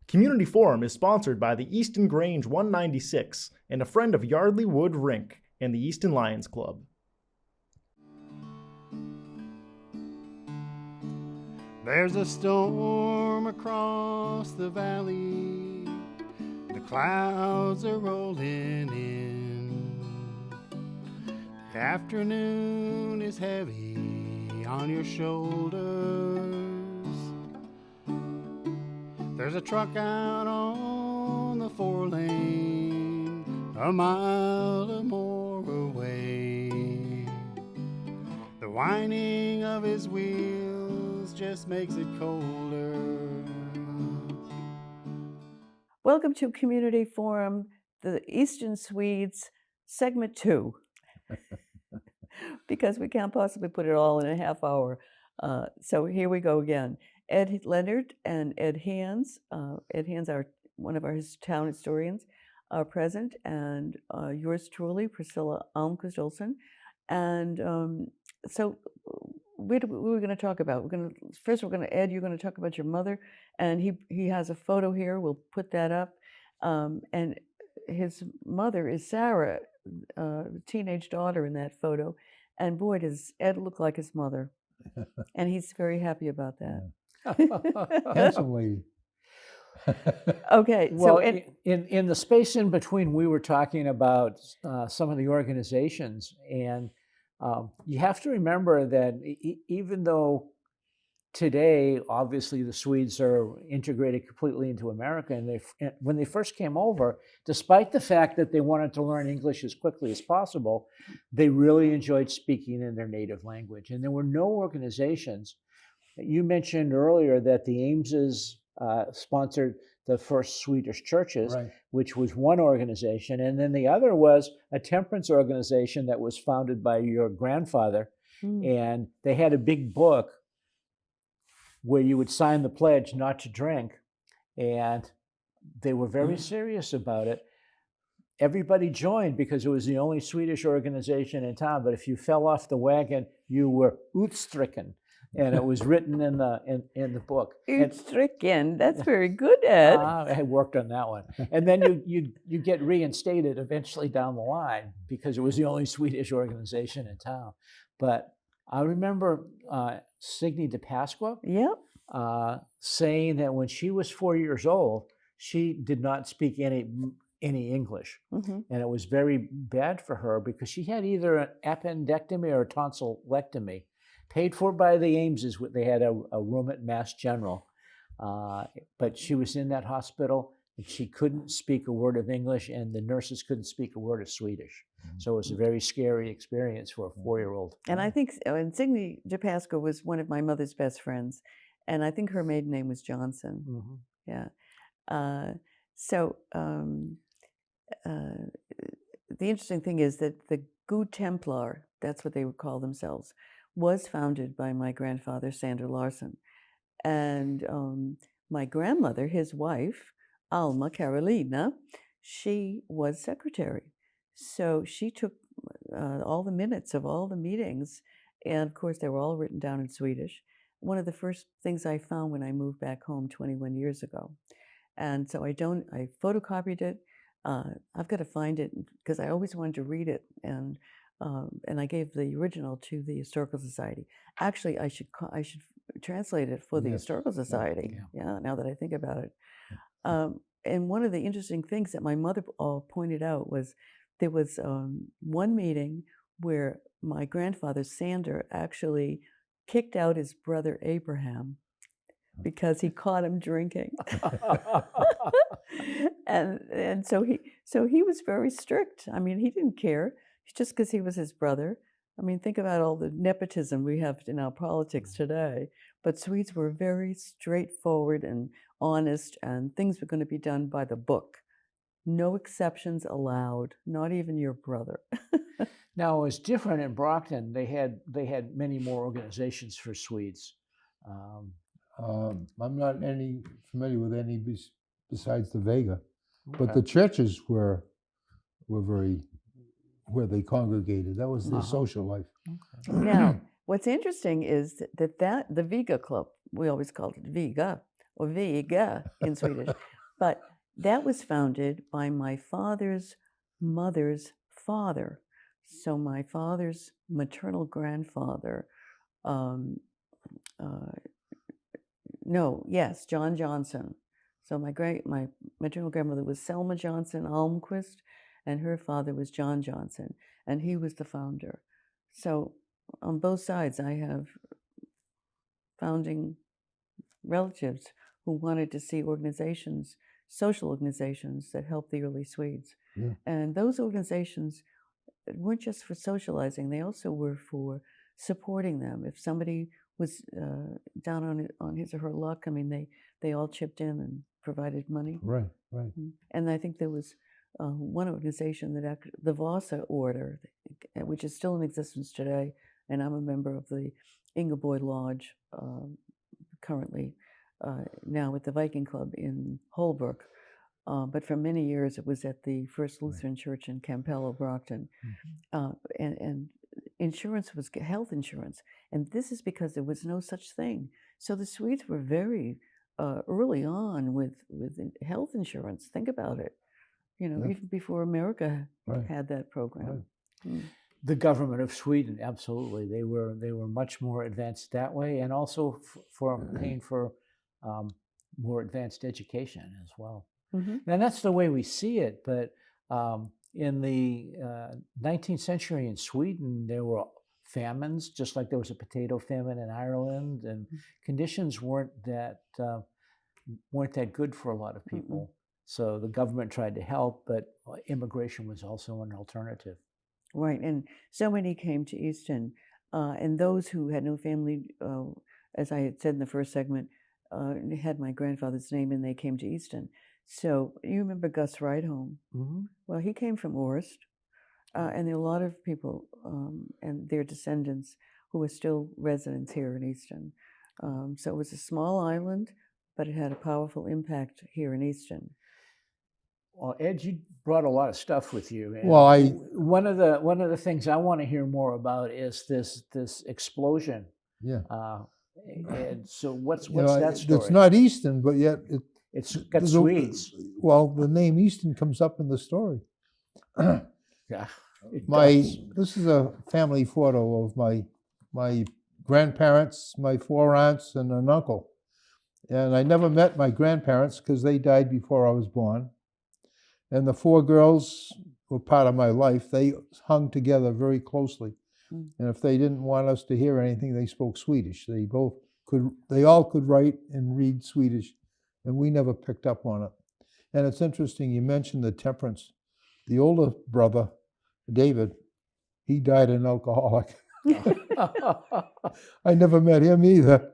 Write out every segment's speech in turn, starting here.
Community Forum is sponsored by the Easton Grange 196 and a friend of Yardley Wood Rink and the Easton Lions Club. There's a storm across the valley, the clouds are rolling in. The afternoon is heavy on your shoulders. There's a truck out on the 4-lane, a mile or more away. The whining of his wheels just makes it colder. Welcome to Community Forum, the Eastern Swedes, segment 2. Because we can't possibly put it all in a half hour. So here we go again. Leonard and Ed Hands. Ed Hands, one of our town historians, are present, and yours truly, Priscilla Almquist-Olsen. And so what are we going to talk about? First, Ed, you're going to talk about your mother, and he has a photo here. We'll put that up. And his mother is Sarah, teenage daughter in that photo. And boy, does Ed look like his mother. And he's very happy about that. Handsome lady. Okay. Well, so in the space in between, we were talking about some of the organizations, and you have to remember that even though today, obviously, the Swedes are integrated completely into America, and when they first came over, despite the fact that they wanted to learn English as quickly as possible, they really enjoyed speaking in their native language. And there were no organizations. You mentioned earlier that the Ameses sponsored the first Swedish churches, right, which was one organization. And then the other was a temperance organization that was founded by your grandfather. And they had a big book where you would sign the pledge not to drink. And they were very serious about it. Everybody joined because it was the only Swedish organization in town. But if you fell off the wagon, you were utstricken. And it was written in the book. Utstricken, that's very good, Ed. I worked on that one. And then you get reinstated eventually down the line because it was the only Swedish organization in town. But I remember Signe de Pasqua saying that when she was 4 years old, she did not speak any English. And it was very bad for her because she had either an appendectomy or a tonsillectomy. Paid for by the Ameses. They had a room at Mass General. But she was in that hospital, and she couldn't speak a word of English, and the nurses couldn't speak a word of Swedish. So it was a very scary experience for a 4-year-old. And I think Signe de Pasqua was one of my mother's best friends. And I think her maiden name was Johnson. Yeah. The interesting thing is that the Good Templar, that's what they would call themselves, was founded by my grandfather, Sander Larsen. And my grandmother, his wife, Alma Carolina, she was secretary. So she took all the minutes of all the meetings, and of course they were all written down in Swedish. One of the first things I found when I moved back home 21 years ago. And so I photocopied it. I've got to find it because I always wanted to read it. And I gave the original to the Historical Society. Actually, I should translate it for the Historical Society. Yeah, now that I think about it. And one of the interesting things that my mother pointed out was there was one meeting where my grandfather, Sander, actually kicked out his brother Abraham because he caught him drinking. and so he was very strict. I mean, he didn't care. Just because he was his brother. I mean, think about all the nepotism we have in our politics today. But Swedes were very straightforward and honest, and things were going to be done by the book. No exceptions allowed, not even your brother. Now, it was different in Brockton. They had many more organizations for Swedes. I'm not familiar with any besides the Vega, but the churches were very where they congregated. That was their social life. Now, what's interesting is that the Vega Club, we always called it Viga, or Vega in Swedish, But that was founded by my father's mother's father. So my father's maternal grandfather, um, John Johnson. So my maternal grandmother was Selma Johnson Almquist, and her father was John Johnson, and he was the founder. So on both sides, I have founding relatives who wanted to see organizations, social organizations that helped the early Swedes. Yeah. And those organizations weren't just for socializing, they also were for supporting them. If somebody was down on his or her luck, I mean, they all chipped in and provided money. Right, right. And I think there was one organization that the Vasa Order, which is still in existence today, and I'm a member of the Ingeborg Lodge, currently now with the Viking Club in Holbrook. But for many years, it was at the First Lutheran Church in Campello, Brockton. And insurance was health insurance. And this is because there was no such thing. So the Swedes were very early on with health insurance. Think about it. You know, even before America had that program. Right. The government of Sweden, absolutely, they were much more advanced that way, and also for paying for more advanced education as well. And that's the way we see it. But in the 19th century in Sweden, there were famines, just like there was a potato famine in Ireland, and conditions weren't that good for a lot of people. So the government tried to help, but immigration was also an alternative. Right, and so many came to Easton, and those who had no family, as I had said in the first segment, had my grandfather's name, and they came to Easton. So you remember Gus Rydholm? Well, he came from Orst, and there are a lot of people and their descendants who are still residents here in Easton. So it was a small island, but it had a powerful impact here in Easton. Well, Ed, you brought a lot of stuff with you. And Well, one of the things I want to hear more about is this explosion. Yeah. And so what's that story? It's not Easton, but yet it's got Swedes. Well, the name Easton comes up in the story. Yeah. This is a family photo of my grandparents, my 4 aunts, and an uncle. And I never met my grandparents because they died before I was born. And the 4 girls were part of my life. They hung together very closely. And if they didn't want us to hear anything, they spoke Swedish. They all could write and read Swedish, and we never picked up on it. And it's interesting, you mentioned the temperance. The older brother, David, he died an alcoholic. I never met him either,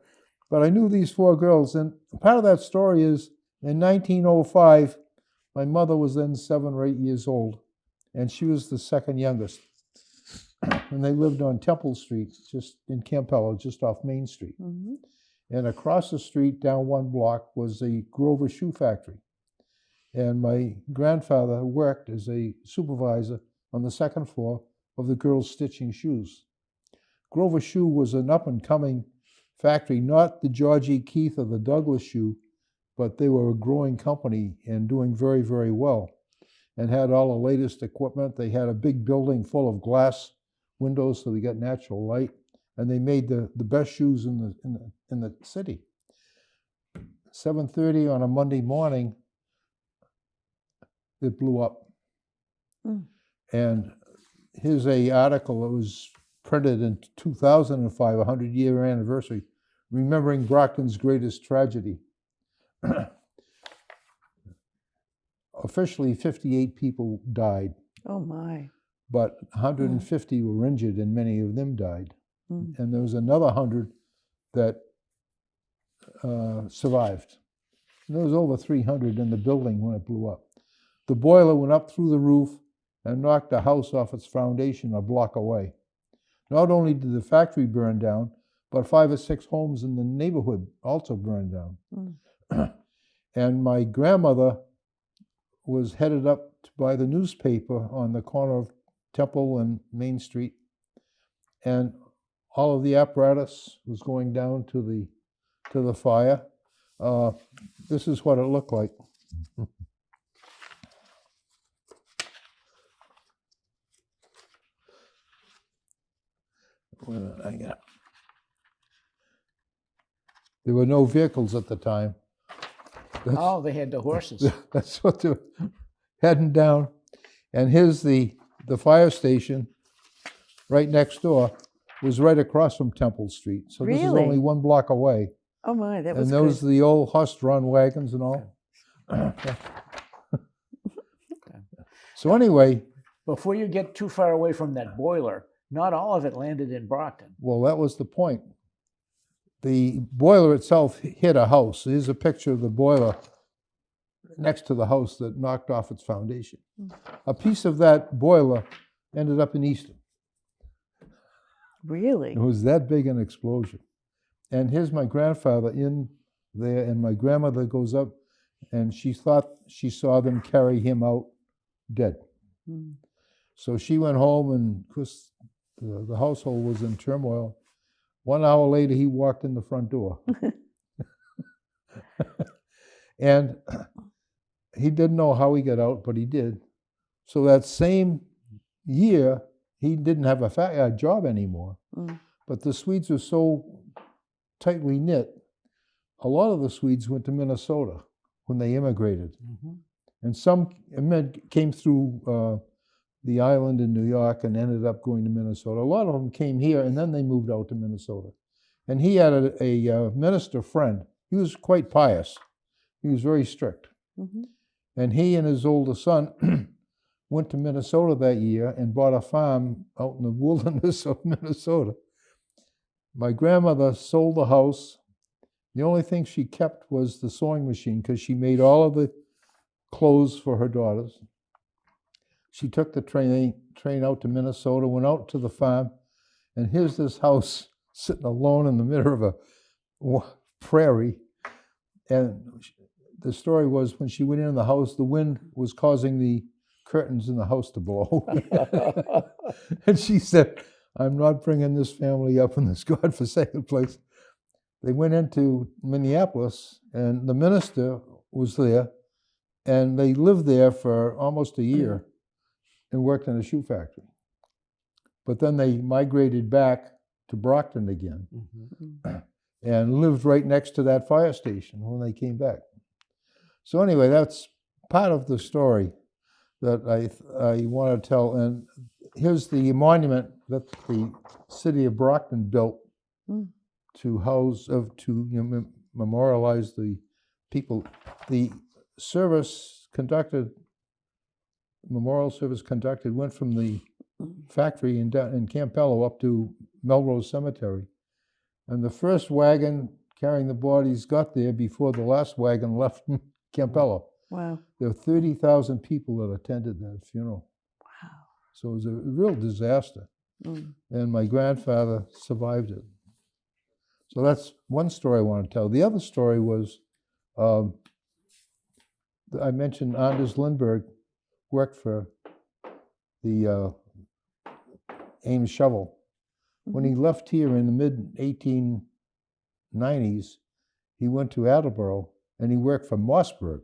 but I knew these 4 girls. And part of that story is in 1905, my mother was then 7 or 8 years old, and she was the second youngest. And they lived on Temple Street, just in Campello, just off Main Street. And across the street, down 1 block, was a Grover shoe factory. And my grandfather worked as a supervisor on the 2nd floor of the girls stitching shoes. Grover Shoe was an up-and-coming factory, not the George E. Keith or the Douglas Shoe, but they were a growing company and doing very, very well, and had all the latest equipment. They had a big building full of glass windows so they got natural light, and they made the best shoes in the city. 7:30 on a Monday morning, it blew up. And here's a article that was printed in 2005, 100-year anniversary, remembering Brockton's greatest tragedy. Officially, 58 people died. Oh my. But 150 were injured, and many of them died. And there was another 100 that survived. And there was over 300 in the building when it blew up. The boiler went up through the roof and knocked a house off its foundation a block away. Not only did the factory burn down, but 5 or 6 homes in the neighborhood also burned down. And my grandmother was headed up to buy the newspaper on the corner of Temple and Main Street, and all of the apparatus was going down to the fire. This is what it looked like. Wait a minute, I got. There were no vehicles at the time. Oh, they had the horses. That's what they're heading down. And here's the fire station right next door was right across from Temple Street. So this is Really? only 1 block away. Oh my, that was And those good. are the old horse-drawn wagons and all. So anyway, Before you get too far away from that boiler, not all of it landed in Brockton. well, that was the point. The boiler itself hit a house. Here's a picture of the boiler next to the house that knocked off its foundation. A piece of that boiler ended up in Easton. Really? It was that big an explosion. And here's my grandfather in there, and my grandmother goes up, and she thought she saw them carry him out dead. Mm. So she went home, and of course, the household was in turmoil. 1 hour later, he walked in the front door. And he didn't know how he got out, but he did. So that same year, he didn't have a job anymore. Mm. But the Swedes were so tightly knit, a lot of the Swedes went to Minnesota when they immigrated. Mm-hmm. And some came through the island in New York and ended up going to Minnesota. A lot of them came here, and then they moved out to Minnesota. And he had a minister friend. He was quite pious. He was very strict. Mm-hmm. And he and his older son went to Minnesota that year and bought a farm out in the wilderness of Minnesota. My grandmother sold the house. The only thing she kept was the sewing machine because she made all of the clothes for her daughters. She took the train out to Minnesota, went out to the farm, and here's this house sitting alone in the middle of a prairie. And the story was when she went in the house, the wind was causing the curtains in the house to blow. And she said, I'm not bringing this family up in this godforsaken place. They went into Minneapolis, and the minister was there, and they lived there for almost a year and worked in a shoe factory. But then they migrated back to Brockton again and lived right next to that fire station when they came back. So anyway, that's part of the story that I want to tell. And here's the monument that the city of Brockton built to house, to memorialize the people. The service conducted, memorial service conducted, went from the factory in Campello up to Melrose Cemetery. And the first wagon carrying the bodies got there before the last wagon left Campello. Wow. There were 30,000 people that attended that funeral. Wow. So it was a real disaster. And my grandfather survived it. So that's one story I want to tell. The other story was, I mentioned Anders Lindbergh worked for the Ames Shovel. When he left here in the mid-1890s, he went to Attleboro and he worked for Mossberg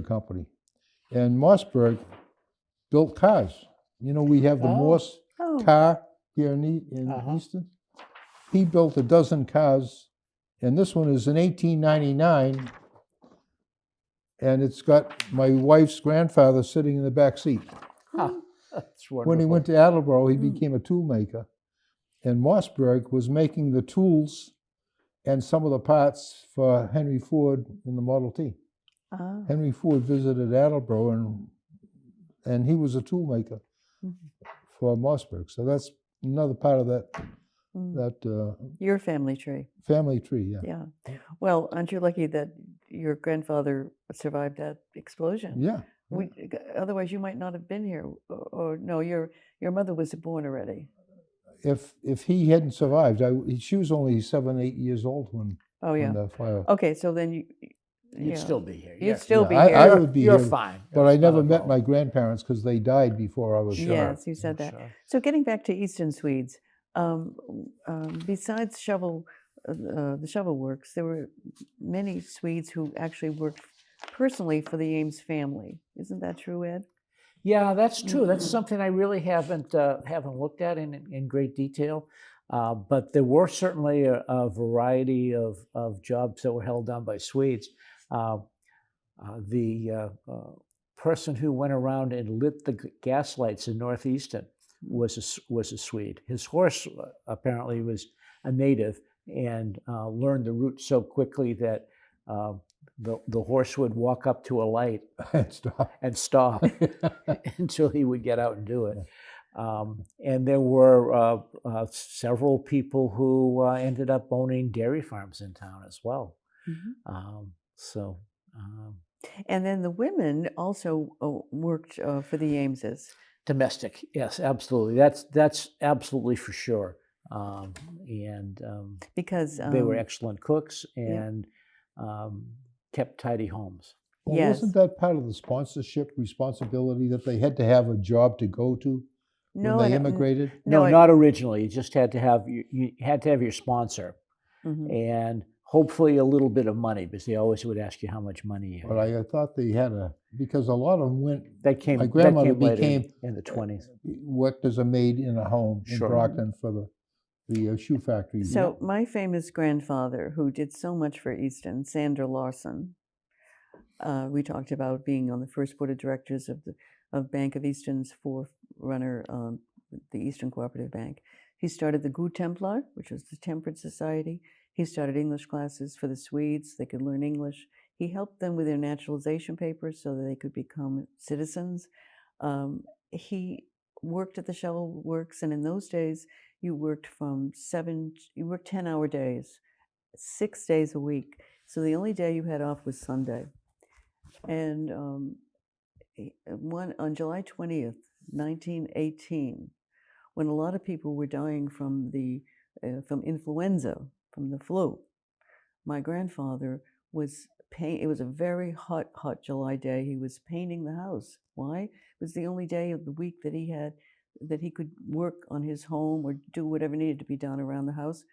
Company. And Mossberg built cars. You know, we have the Morse car here in Easton. He built a dozen cars, and this one is in 1899, and it's got my wife's grandfather sitting in the back seat. That's wonderful. When he went to Attleboro, he became a tool maker, and Mossberg was making the tools and some of the parts for Henry Ford in the Model T. Henry Ford visited Attleboro, and he was a tool maker for Mossberg. So that's another part of that. Your family tree. Family tree, yeah. Yeah. Well, aren't you lucky that your grandfather survived that explosion? Yeah. Otherwise, you might not have been here. Or no, your mother was born already. If he hadn't survived, she was only 7, 8 years old when the fire. Okay, so then you'd still be here. You'd still be here. I would be You're here, fine. but I never met my grandparents because they died before I was. Yes, you said that. Sure. So getting back to Eastern Swedes, besides the shovel works, there were many Swedes who actually worked personally for the Ames family. Isn't that true, Ed? Yeah, that's true. That's something I really haven't looked at in great detail. But there were certainly a variety of jobs that were held down by Swedes. Uh, the person who went around and lit the gas lights in Northeastern was a Swede. His horse apparently was a native and learned the route so quickly that the horse would walk up to a light And stop. and stop until he would get out and do it. And there were several people who ended up owning dairy farms in town as well. So. And then the women also worked for the Ameses. Domestic, yes, absolutely. That's absolutely for sure. Because they were excellent cooks and kept tidy homes. Well, yes. wasn't that part of the sponsorship responsibility that they had to have a job to go to No, when they immigrated? No, not originally. You just had to have your sponsor, and hopefully a little bit of money, because they always would ask you how much money you had. But I thought they had because a lot of them went. My grandmother became in the 20s. Worked as a maid in a home in Brockton for the shoe factory. So my famous grandfather, who did so much for Easton, Sandra Larson, we talked about being on the first board of directors of Bank of Easton's forerunner, the Eastern Cooperative Bank. He started the Gut Templar, which was the temperance society. He started English classes for the Swedes. They could learn English. He helped them with their naturalization papers so that they could become citizens. He worked at the shovel works, and in those days, you worked 10-hour days, 6 days a week. So the only day you had off was Sunday. And on July 20th, 1918, when a lot of people were dying from influenza, from the flu, my grandfather it was a very hot July day. He was painting the house. Why? It was the only day of the week that he could work on his home or do whatever needed to be done around the house.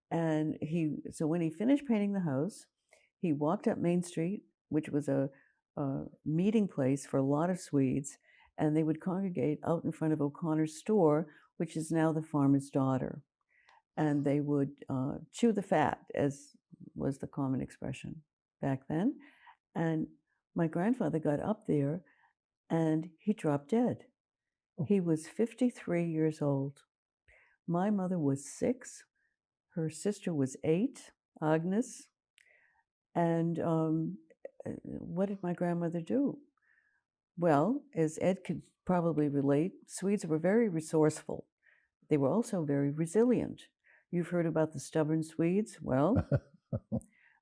And so when he finished painting the house, he walked up Main Street, which was a meeting place for a lot of Swedes, and they would congregate out in front of O'Connor's store, which is now the Farmer's Daughter. And they would chew the fat, as was the common expression back then. And my grandfather got up there and he dropped dead. He was 53 years old. My mother was 6. Her sister was 8, Agnes. And what did my grandmother do? Well, as Ed could probably relate, Swedes were very resourceful. They were also very resilient. You've heard about the stubborn Swedes? Well,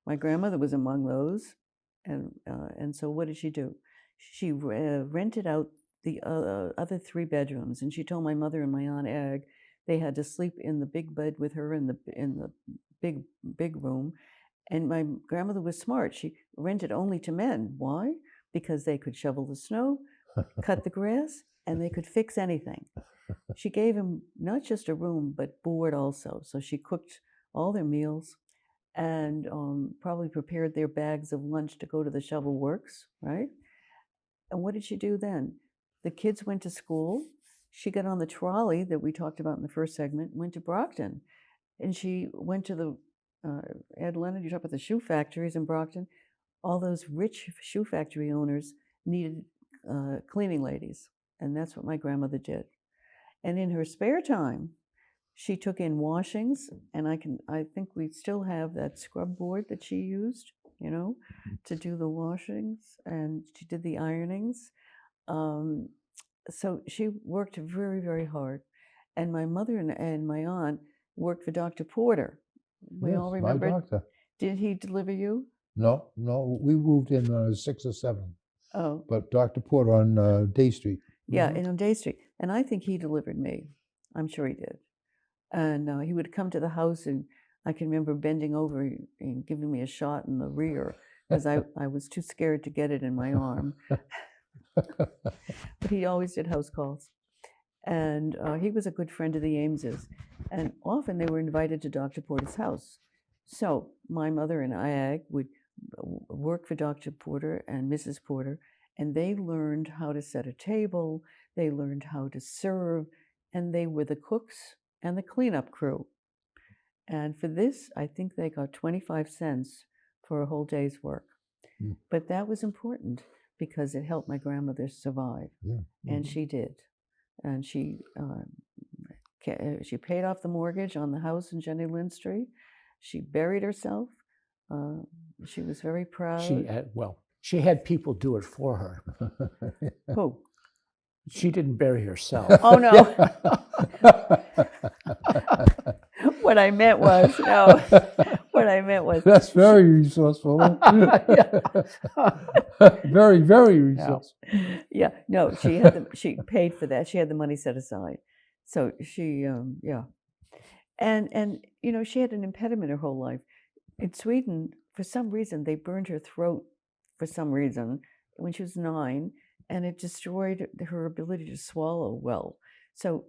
my grandmother was among those. And so what did she do? She rented out the other 3 bedrooms, and she told my mother and my Aunt Ag they had to sleep in the big bed with her in the big room. And my grandmother was smart. She rented only to men. Why? Because they could shovel the snow, cut the grass, and they could fix anything. She gave them not just a room, but board also. So she cooked all their meals and probably prepared their bags of lunch to go to the shovel works, right? And what did she do then? The kids went to school. She got on the trolley that we talked about in the first segment, went to Brockton. And she went to the, Ed Leonard, you talk about the shoe factories in Brockton. All those rich shoe factory owners needed cleaning ladies. And that's what my grandmother did. And in her spare time, she took in washings, and I think we still have that scrub board that she used, to do the washings, and she did the ironings. So she worked very, very hard. And my mother and my aunt worked for Dr. Porter. We all remember. My doctor. Did he deliver you? No, we moved in when I was 6 or 7. Oh. But Dr. Porter on Day Street. Yeah, and on Day Street. And I think he delivered me. I'm sure he did. And he would come to the house, and I can remember bending over and giving me a shot in the rear because I was too scared to get it in my arm. But he always did house calls. And he was a good friend of the Ameses. And often they were invited to Dr. Porter's house. So my mother and I would work for Dr. Porter and Mrs. Porter, and they learned how to set a table, they learned how to serve, and they were the cooks and the cleanup crew. And for this, I think they got 25 cents for a whole day's work. Mm. But that was important because it helped my grandmother survive, Yeah. and she did. And she paid off the mortgage on the house in Jenny Lind Street. She buried herself. She was very proud. She had people do it for her. Who? She didn't bury herself. Oh, no. What I meant was, That's very resourceful. Very, very resourceful. Yeah, no, she paid for that. She had the money set aside. So she, And you know, she had an impediment her whole life. In Sweden, for some reason, they burned her throat for some reason when she was 9, and it destroyed her ability to swallow well. So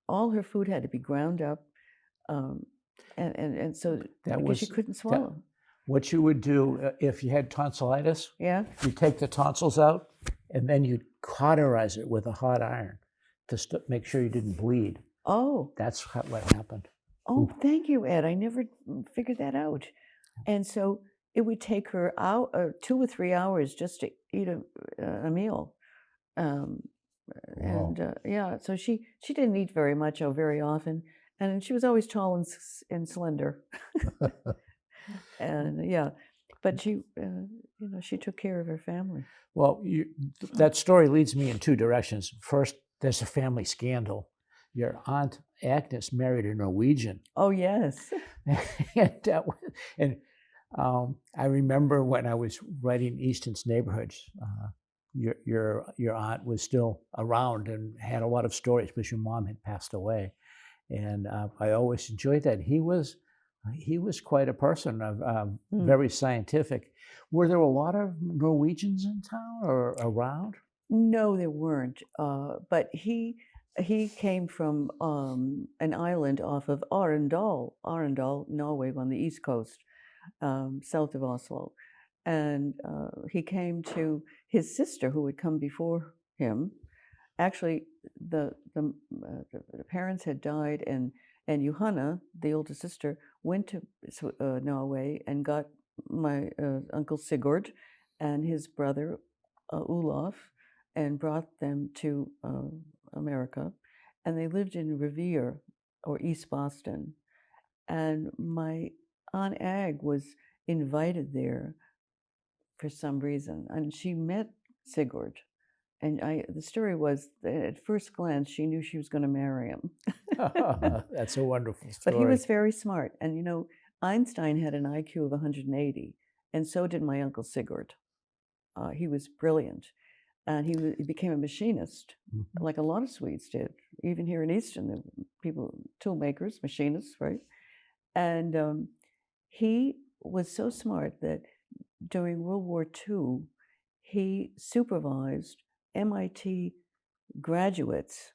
all her food had to be ground up, and so because she couldn't swallow. What you would do if you had tonsillitis, Yeah. you take the tonsils out, and then you cauterize it with a hot iron to make sure you didn't bleed. Oh. That's what happened. Oh, thank you, Ed. I never figured that out. And so it would take her 2 or 3 hours just to eat a meal. Wow. So she didn't eat very much or very often, and she was always tall and slender. And but she, she took care of her family. Well, that story leads me in 2 directions. First, there's a family scandal. Your Aunt Agnes married a Norwegian. Oh, yes. and I remember when I was writing Easton's Neighborhoods, your aunt was still around and had a lot of stories because your mom had passed away. And I always enjoyed that. He was quite a person, very scientific. Were there a lot of Norwegians in town or around? No, there weren't. But he came from an island off of Arendal, Norway, on the east coast, south of Oslo. And he came to his sister, who had come before him. Actually, the parents had died, and Johanna, the older sister, went to Norway and got my uncle Sigurd and his brother Olaf, and brought them to America, and they lived in Revere or East Boston. And my Aunt Ag was invited there for some reason, and she met Sigurd. And the story was that at first glance, she knew she was going to marry him. That's a wonderful story. But he was very smart. And, you know, Einstein had an IQ of 180, and so did my uncle Sigurd. He was brilliant. And he became a machinist, like a lot of Swedes did. Even here in Easton, there were people, tool makers, machinists, right? And he was so smart that during World War II, he supervised MIT graduates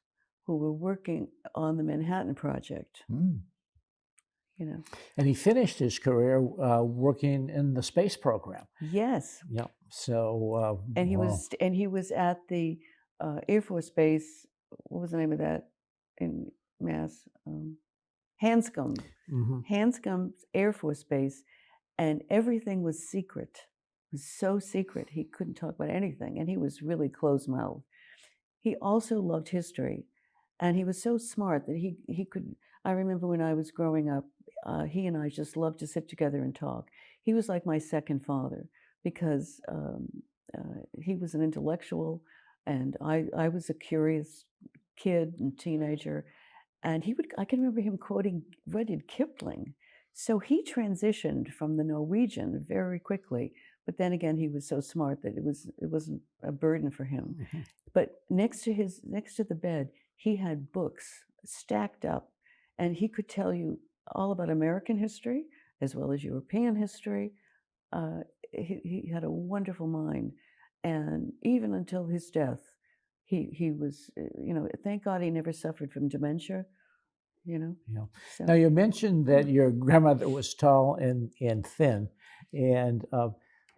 who were working on the Manhattan Project. You know. And he finished his career working in the space program. Yes. Yeah. So. And he was at the Air Force Base. What was the name of that in Mass? Hanscom. Hanscom Air Force Base, and everything was secret. It was so secret he couldn't talk about anything, and he was really closed-mouthed. He also loved history, and he was so smart that he could. I remember when I was growing up, he and I just loved to sit together and talk. He was like my second father because he was an intellectual, and I was a curious kid and teenager. And I can remember him quoting Rudyard Kipling. So he transitioned from the Norwegian very quickly. But then again, he was so smart that it wasn't a burden for him. But next to the bed, he had books stacked up, and he could tell you all about American history as well as European history. He had a wonderful mind, and even until his death, he was, thank God he never suffered from dementia, Yeah. So. Now, you mentioned that your grandmother was tall and thin, and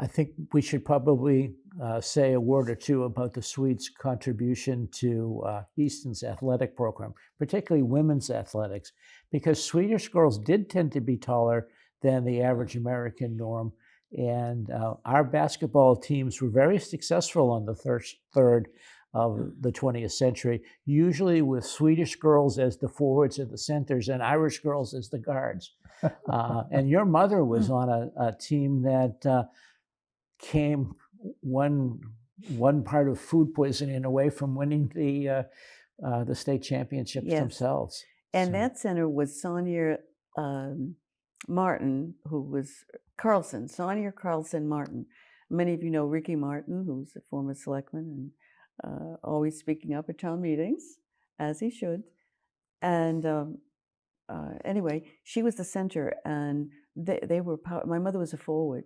I think we should probably say a word or two about the Swedes' contribution to Easton's athletic program, particularly women's athletics, because Swedish girls did tend to be taller than the average American norm. And our basketball teams were very successful on the third of the 20th century, usually with Swedish girls as the forwards and the centers and Irish girls as the guards. And your mother was on a team that came one part of food poisoning away from winning the state championships themselves. And that center was Sonia Martin, who was Sonia Carlson Martin. Many of you know Ricky Martin, who's a former selectman and always speaking up at town meetings, as he should. And anyway, she was the center, and they were. My mother was a forward,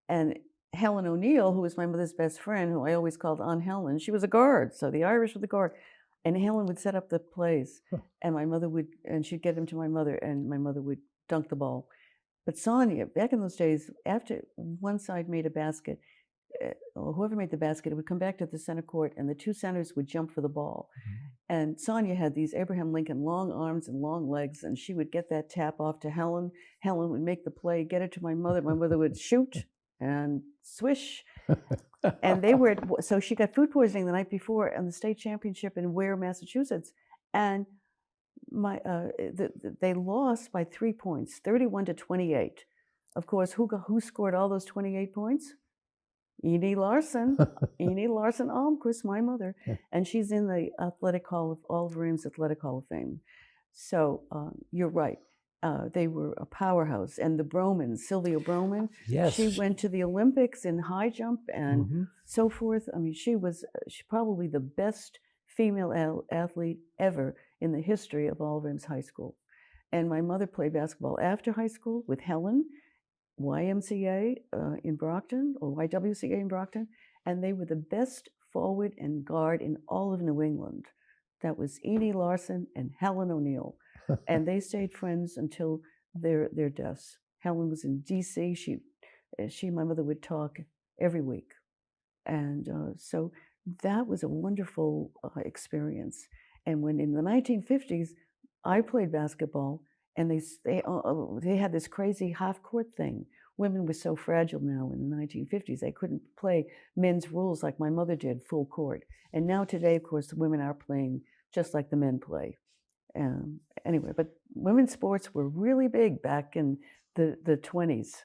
and Helen O'Neill, who was my mother's best friend, who I always called Aunt Helen, she was a guard. So the Irish were the guard, and Helen would set up the plays, and my mother would, and she'd get them to my mother, and my mother would dunk the ball. But Sonia, back in those days, after one side made a basket, or whoever made the basket, it would come back to the center court, and the two centers would jump for the ball. Mm-hmm. And Sonia had these Abraham Lincoln long arms and long legs, and she would get that tap off to Helen. Helen would make the play, get it to my mother. My mother would shoot and swish. And they were, so she got food poisoning the night before in the state championship in Ware, Massachusetts. And they lost by 3 points, 31-28. Of course, who scored all those 28 points? Enid Larson, Almquist, my mother, and she's in the Olive Williams Athletic Hall of Fame. So you're right. They were a powerhouse. And the Bromans, Sylvia Broman, she went to the Olympics in high jump and so forth. I mean, she's probably the best female athlete ever in the history of Olive Williams High School. And my mother played basketball after high school with Helen, YMCA in Brockton, or YWCA in Brockton, and they were the best forward and guard in all of New England. That was Enid Larson and Helen O'Neill. And they stayed friends until their deaths. Helen was in DC. She and my mother would talk every week. And so that was a wonderful experience. And when in the 1950s, I played basketball, and they had this crazy half-court thing. Women were so fragile now in the 1950s. They couldn't play men's rules like my mother did, full court. And now today, of course, the women are playing just like the men play. Anyway, but women's sports were really big back in the 20s.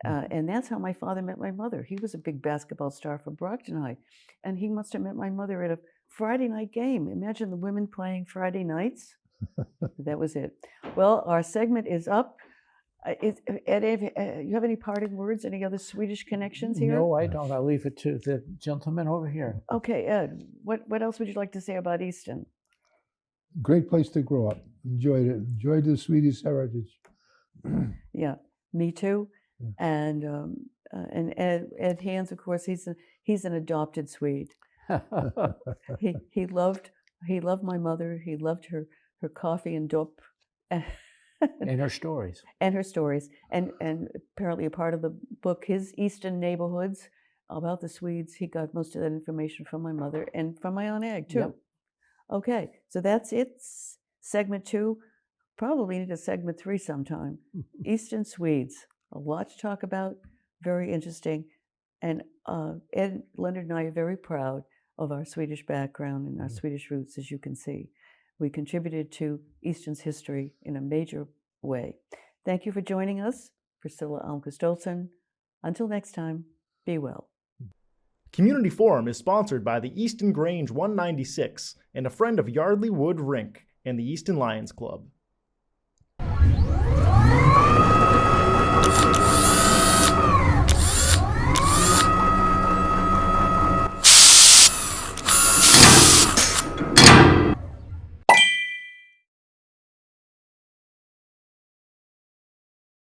And that's how my father met my mother. He was a big basketball star for Brockton High. And he must have met my mother at a Friday night game. Imagine the women playing Friday nights. That was it. Well, our segment is up. Ed, you have any parting words? Any other Swedish connections here? No, I don't. I'll leave it to the gentleman over here. Okay, Ed, what else would you like to say about Easton? Great place to grow up. Enjoyed it. Enjoyed the Swedish heritage. Yeah, me too. Yeah. And Ed Hans, of course, he's an adopted Swede. he loved my mother. He loved her coffee and dope. And her stories. And her stories. And apparently a part of the book, his Eastern neighborhoods about the Swedes, he got most of that information from my mother and from my Aunt Ag, too. Yep. Okay, so that's it. Segment 2. Probably need a segment 3 sometime. Eastern Swedes. A lot to talk about. Very interesting. And Ed, Leonard and I are very proud of our Swedish background and our Swedish roots, as you can see. We contributed to Easton's history in a major way. Thank you for joining us, Priscilla Almquist-Olsen. Until next time, be well. Community Forum is sponsored by the Easton Grange 196 and a friend of Yardley Wood Rink and the Easton Lions Club.